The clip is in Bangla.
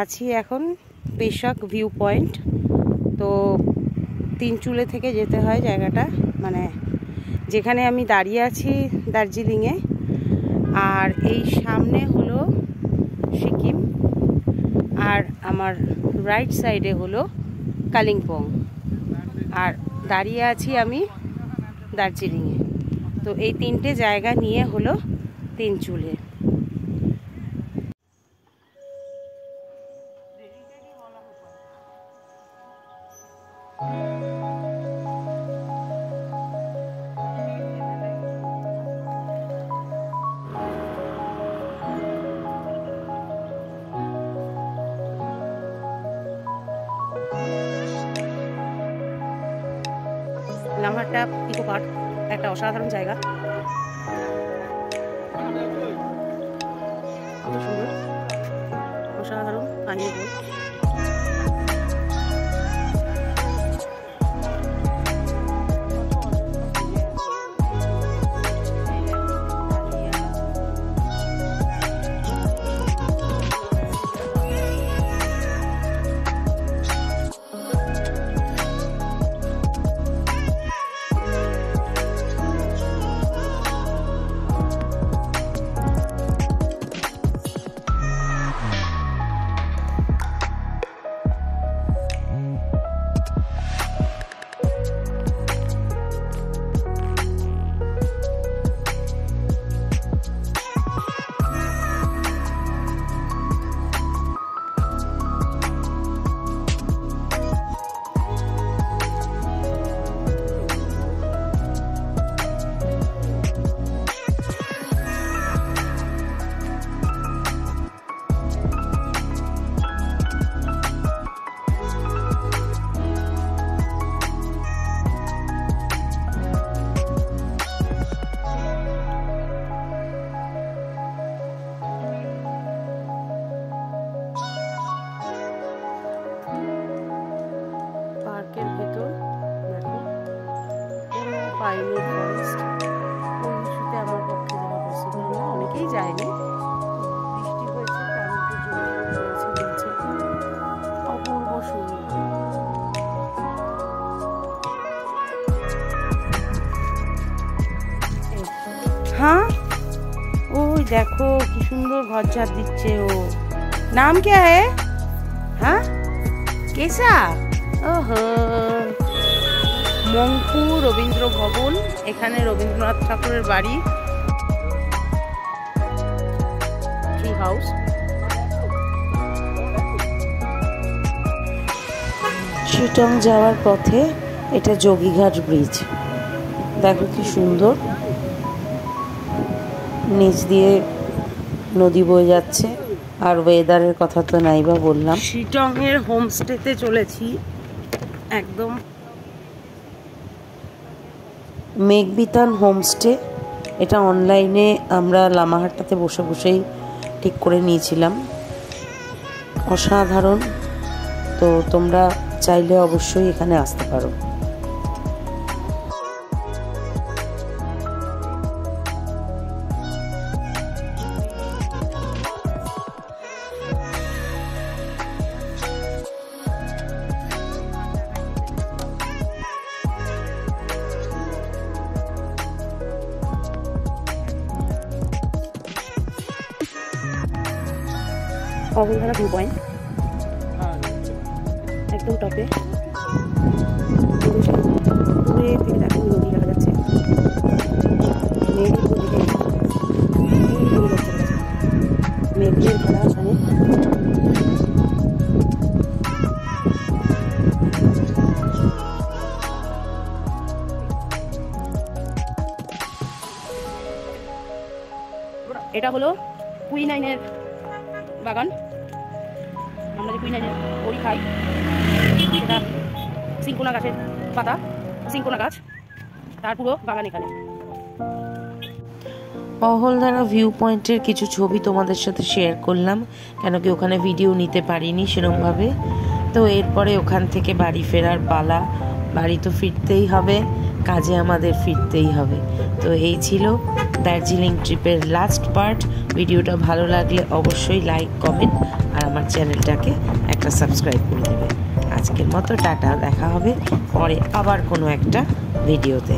আছি এখন পেশক ভিউ পয়েন্ট। তো তিনচুলে থেকে যেতে হয় জায়গাটা, মানে যেখানে আমি দাঁড়িয়ে আছি দার্জিলিংয়ে। আর এই সামনে হলো সিকিম, আর আমার রাইট সাইডে হলো কালিম্পং, আর দাঁড়িয়ে আছি আমি দার্জিলিংয়ে। তো এই তিনটে জায়গা নিয়ে হলো তিনচুলে। লামহাট্টা ইকো পার্ক একটা অসাধারণ জায়গা, কত সুন্দর, অসাধারণ পানীয় বই। পার্কের ভেতর দেখো পুরো পাইনি ফরেস্ট। ওই ইস্যুতে আমার পক্ষে যাওয়া পসিবল না, অনেকেই যায়নি, বৃষ্টি হয়েছে তার মধ্যে জল রয়েছে বলছে। অপূর্ব সুন্দর। হ্যাঁ ওই দেখো কি সুন্দর ঘর ঝাড় দিচ্ছে ও। নাম क्या है? हाँ कैसा? ওহো, মংপু রবীন্দ্র ভবন, এখানে রবীন্দ্রনাথ ঠাকুরের বাড়ি। Tree house. শিটং যাওয়ার পথে এটা যোগীঘাট ব্রিজ, দেখো কি সুন্দর, নিচ দিয়ে নদী বয়ে যাচ্ছে। আর ওয়েদারের কথা তো নাইবা বললাম। শিটং এর হোমস্টেতে চলেছি, একদম মেঘবিতান হোমস্টে। এটা অনলাইনে আমরা লামাহাট্টাতে বসে বসেই ঠিক করে নিয়েছিলাম, অসাধারণ। তো তোমরা চাইলে অবশ্যই এখানে আসতে পারো। অবলধারা ভিউ পয়েন্ট একদম টপে, দূরে থেকে দেখো নদী দেখা যাচ্ছে। মেঘের খেলা ওখানে। এটা হলো কুইনাইনের বাগান। আমরা যে কুইনাইনের বড়ি খাই, সেটা সিংকোনা গাছের পাতা, সিংকোনা গাছ, তার পুরো বাগান এখানে। অহলধারা ভিউ পয়েন্টের কিছু ছবি তোমাদের সাথে শেয়ার করলাম, কেন কি ওখানে ভিডিও নিতে পারিনি সেরকমভাবে। তো এরপরে ওখান থেকে বাড়ি ফেরার পালা, বাড়ি তো ফিরতেই হবে। কাজে আমাদের ফিরতেই হবে। তো এই ছিল দার্জিলিং ট্রিপের লাস্ট পার্ট। ভিডিওটা ভালো লাগলে অবশ্যই লাইক, কমেন্ট আর আমার চ্যানেলটাকে একটা সাবস্ক্রাইব করে দেবে। আজকের মতো টাটা, দেখা হবে পরে আবার কোনো একটা ভিডিওতে।